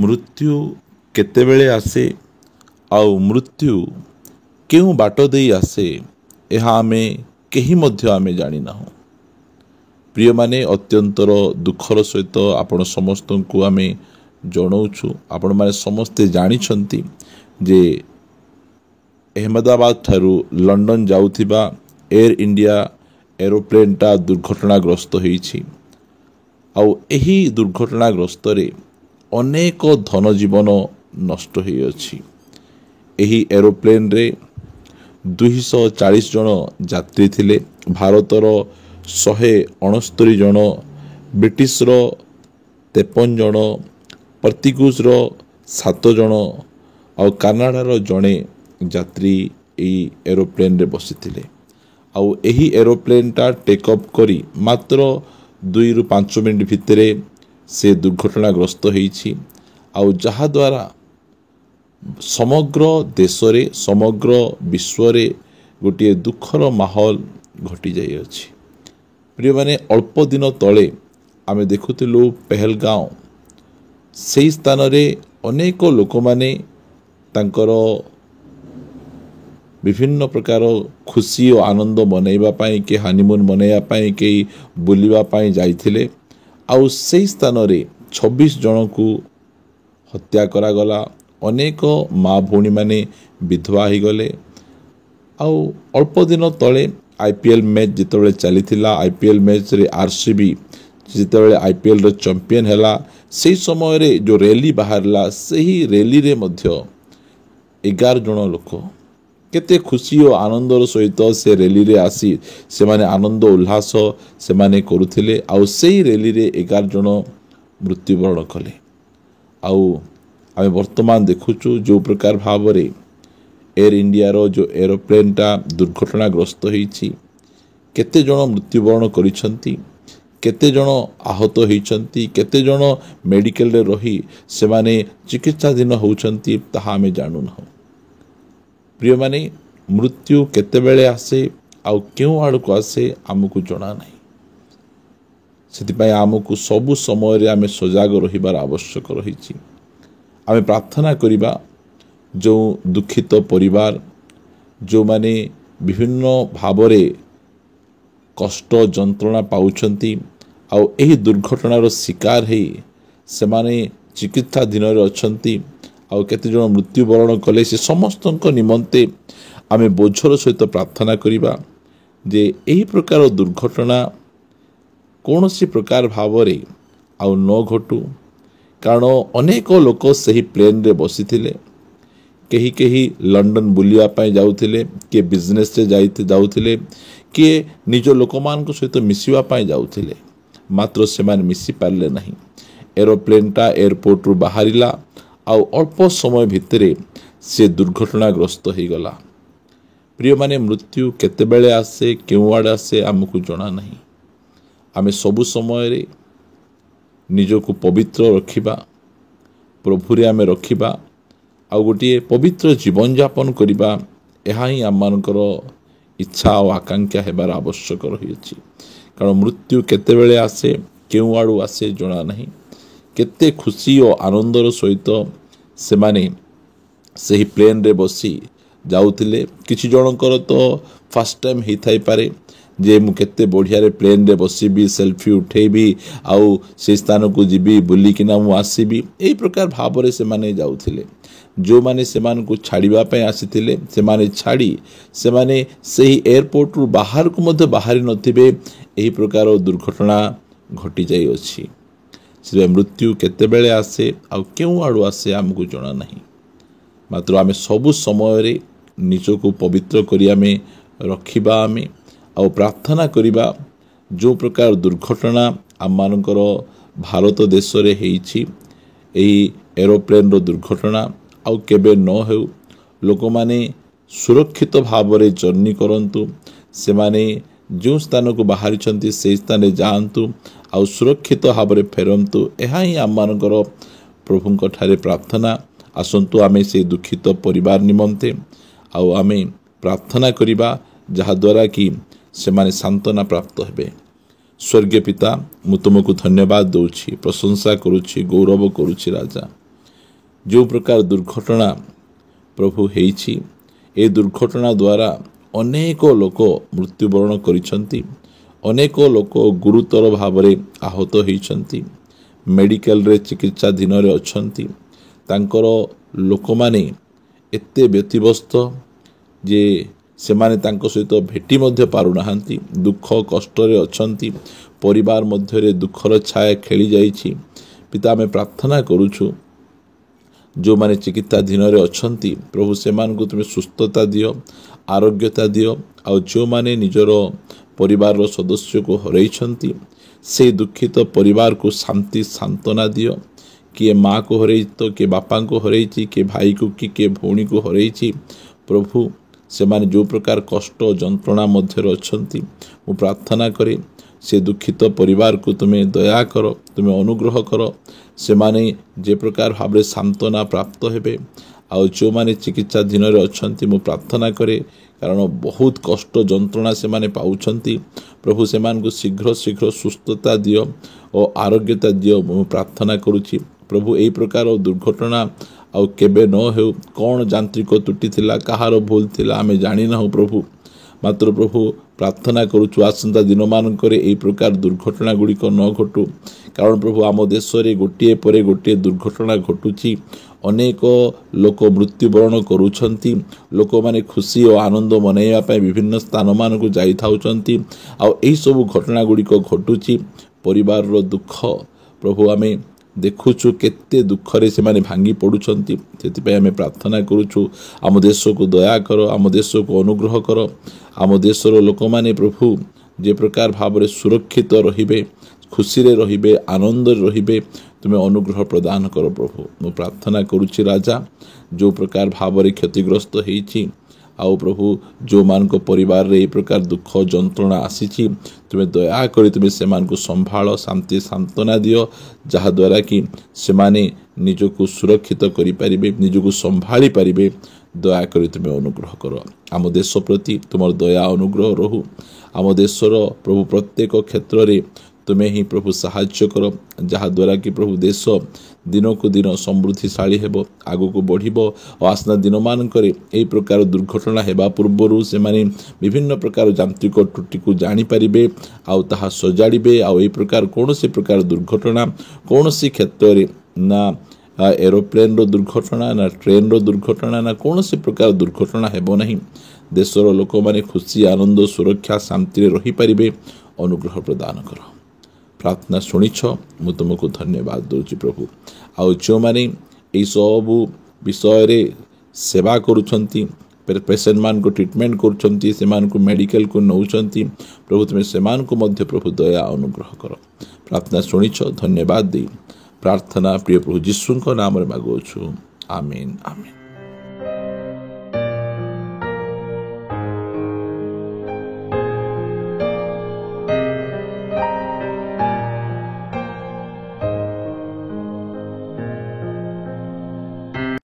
मृत्यु केतेबेले आसे आउ मृत्यु केउ बाट देई आसे यह आमे केही मध्य आमे जानी नाहु। प्रिय माने अत्यंतर दुखर सहित आपण समस्त को आमे जनाऊछु। आपण माने समस्ते जानी छंती जे अहमदाबाद ठारू लंडन जाउथिबा एयर इंडिया एरोप्लेन टा दुर्घटनाग्रस्त होईछि। आउ एही दुर्घटनाग्रस्त रे अनेक धन जीवन नष्ट हो अछि। एही एरोप्लेन रे 240 जन यात्री थिले। भारतर 169 जन, ब्रिटिश रो 53 जन, पर्तुगीज रो 7 जन और कनाडा रो जने यात्री एही एरोप्लेन रे बसिथिले। आउ एही एरोप्लेन टा टेक ऑफ करी मात्र 2 रु 5 मिनिट भितरे से दुर्घटनाग्रस्त होईछि। आउ जहा द्वारा समग्र देश रे समग्र विश्व रे गोटे दुखर माहौल घटी जाई अछि। प्रिय माने अल्प दिन तले आमे देखुतिलु पहलगांव सेही स्थान रे अनेक लोक माने तांकर विभिन्न प्रकार खुशी और आनंद मनैबा पाई के हनीमून मनैबा पाई के बुलिबा पाई जाइथिले। आउ सेही स्थान रे 26 जन को हत्या करा गला। अनेक माँ भौणी माने विधवा ही गले। आउ अल्प दिन तले आईपीएल मैच जितेबाला चलीथिला, आईपीएल मैच रे आरसीबी जितेबाला आईपीएल रो चैंपियन हैला, सेही समय रे जो रैली बाहरला सेही रैली रे मध्य 11 जन लोक केते खुशी और आनंदर सहित से रैली रे आसी से माने आनंद उल्लास से माने करुथिले। आउ सेही रैली रे 11 जन मृत्युवरण कले। आउ आमे वर्तमान देखुचु जो प्रकार भाव रे एयर इंडिया रो जो एरोप्लेन टा दुर्घटनाग्रस्त होईछि, केते जन मृत्युवरण करिसंती, केते जन आहत होईचंती, केते जन मेडिकल रे रही से माने चिकित्साधीन होउचंती ताहा आमे जानु ना। प्रिय माने मृत्यु केतेबेले आसे आउ केउ आड़को आसे आमको जना नहीं। सेतिपाई आमको सबु समय रे आमे सजाग रहिबार आवश्यक रहिछि। आमे प्रार्थना करिबा जो दुखित परिवार जो माने विभिन्न भावरे कष्ट जंत्रणा पाउछंती आउ एही दुर्घटनार शिकार हेई से माने चिकित्साधीन रे अछंती आउ केते जन मृत्युवरण कले से समस्त निमंते आमे बोझर सहित प्रार्थना करिबा जे एही प्रकार दुर्घटना कौनसी प्रकार भावरे आउ न घटू। कारण अनेक लोक सही प्लेन रे बसिथिले, केही केही लंडन बुलिया पाई जाउथिले, के बिजनेस रे जाउथिले, के निज लोकमान को सहित मिसिवा पाई जाउथिले, मात्र सेमान मिसी पारले नहीं। एरोप्लेन टा एयरपोर्ट रु बाहरिला आउ अल्प समय भितरे से दुर्घटनाग्रस्त हो गला। प्रिय माने मृत्यु केतेबेले आसे केउ आड़े आसे आमको जना नहीं। आमे सबु समय रे निजको पवित्र रखिबा, प्रभु रे आमे रखिबा आउ गोटे पवित्र जीवन यापन करिबा, एहा ही आममानकर इच्छा और आकांक्षा हेबार आवश्यक रहिछि। कारण मृत्यु केतेबेले आसे केउ आड़ू आसे जना नहीं। केते खुशी और आनंदर सहित से माने सही प्लेन रे बसी जाउथिले। किछि जनकर तो फर्स्ट टाइम ही थाई पारे जे मु केते बढ़िया रे प्लेन रे बसीबी, सेल्फी उठेबी आउ से स्थान को जीबी बुली किना मु आसीबी, एही प्रकार भाव रे से माने जाउथिले। जो माने सेमान को छाड़िबा पय आसीथिले से माने छाड़ी से माने सही एयरपोर्ट रु बाहर को मध्य बाहरी नथिबे, एही प्रकार दुर्घटना घटी जाई अछि। से मृत्यु केतेबेले आसे आउ केउ आड़ू आसे आमको जना नहीं। मात्र आमे सबु समय रे निजको पवित्र करी आमे रखिबा आमे आउ प्रार्थना करिबा जो प्रकार दुर्घटना आम मानकर भारत देश रे हेइछि, एही एरोप्लेन रो दुर्घटना आउ केबे न हेउ। लोक माने सुरक्षित भाव रे जर्नी करंतु, से माने जो स्थान को बाहरी छंती से स्थान जाआंतु आउ सुरक्षित भाव रे फेरंतु। एहा ही आम मानकर प्रभुंक ठारे प्रार्थना। आसंतु आमे से दुखित परिवार निमंते आउ आमे प्रार्थना करिबा जहा द्वारा कि से माने सांत्वना प्राप्त हेबे। स्वर्गीय पिता, मु तुमको धन्यवाद दउछि, प्रशंसा करुछि, गौरव करुछि राजा। जो प्रकार दुर्घटना प्रभु हेइछि ए दुर्घटना द्वारा अनेक लोक मृत्युवरण करिसंती, अनेक लोक गुरुतर भावरे आहत होइसंती, मेडिकल रे चिकित्साधीन रे अछंती। तांकर लोक माने एते व्यतिव्यस्त जे सेमाने तांको सहित भेटी मध्य पारु नाहांती, दुख कष्ट रे अछंती, परिवार मध्य रे दुखर छाया खेली जाइछि। पिता में प्रार्थना करूछु जो माने चिकित्साधीन रे अछंती प्रभु सेमान को तुमे सुस्थता दियो, आरोग्यता दियो। आ जो माने निजर परिवार रो सदस्य को हरैछंती से दुखित परिवार को शांति सांत्वना दियो। किए माँ को हरई तो किए बापा को हरई, किए भाई को किए भौणी को हरई। प्रभु सेमाने जो प्रकार कष्ट जंत्रणा मध्य अछंती मु प्रार्थना करे से दुखित परिवार को तुम्हें दया कर, तुम्हें अनुग्रह कर। सेमाने जे प्रकार भाव सांत्वना प्राप्त हेबे। आ जो माने चिकित्साधीन रे अछंती मु प्रार्थना करे कारण बहुत कष्ट जंत्रणा सेमाने पाउछंती। प्रभु सेमान को शीघ्र शीघ्र सुस्थता दियो और आरोग्यता दियो मु प्रार्थना करूची। प्रभु एई प्रकार दुर्घटना आउ केबे न हो, कौन यांत्रिक त्रुटि थिला, कहार भूल थिला आमे जानि ना हो प्रभु। मात्र प्रभु प्रार्थना करूछु आसंता दिन मानकरे एई प्रकार दुर्घटना गुड़िक न घटू। कारण प्रभु आम देश रे गोटिए परे गोटिए दुर्घटना घटुची, अनेक लोक मृत्युवरण करूछंती। लोक माने खुशी और आनंद मनाइबा पय विभिन्न स्थान मान को जाई थाउछंती। आ एई सब घटना गुड़िक घटुची परिवार रो दुख प्रभु आमे देखुछु केते दुखरे से माने भांगी पड़ुछंती। सेतिपय आमे प्रार्थना करूछु आम देश को दया कर, आम देश को अनुग्रह कर। आम देशर लोक माने प्रभु जे प्रकार भाव सुरक्षित रहिबे, खुशी रे रहिबे, आनंद रहिबे, तुम्हें अनुग्रह प्रदान कर प्रभु। मु प्रार्थना करूछि राजा जो प्रकार भाव क्षतिग्रस्त होइछि आओ प्रभु जो मान को परिवार रे ए प्रकार दुख जंत्रणा आसीछि तुम्हें दया करी तुम्हें सेमान को संभाल, शांति सांत्वना दियो जहा द्वारा कि सेमाने निजको सुरक्षित करि परिबे, निजको संभाली परिबे। दया करी तुम्हें अनुग्रह करो। आम देश प्रति तुमर दया अनुग्रह रहू। आम देशर प्रभु प्रत्येक क्षेत्र रे तुम्हें ही प्रभु साहाय्य कर जहा द्वारा कि प्रभु देश दिन को दिन समृद्धिशाली हेबो, आगो को बढ़िबो। और आसना दिन मानकरे एई प्रकार दुर्घटना हेबा पूर्वरु से माने विभिन्न प्रकार यांत्रिक त्रुटि को जानि परिबे आउ ताहा सजाड़िबे। आउ एई प्रकार कोनोसी प्रकार दुर्घटना कोनोसी क्षेत्र रे ना एरोप्लेन रो दुर्घटना ना ट्रेन रो दुर्घटना ना कोनोसी प्रकार दुर्घटना हेबो नहीं। देशर लोक माने खुशी आनंद सुरक्षा शांति रे रही परिबे। अनुग्रह प्रदान करो। प्रार्थना शुणिछ मु तुमको धन्यवाद दूची प्रभु। आउ जो माने एई सब विषय रे सेवा करूछंती, पेशेंट मान को ट्रीटमेंट करूछंती, सेमान को मेडिकल को नौछंती प्रभु तुमे सेमान को मध्य प्रभु दया अनुग्रह करो। प्रार्थना शुणिछ धन्यवाद दे प्रार्थना प्रिय प्रभु यीशु को नाम रे मागुछु। आमीन आमीन।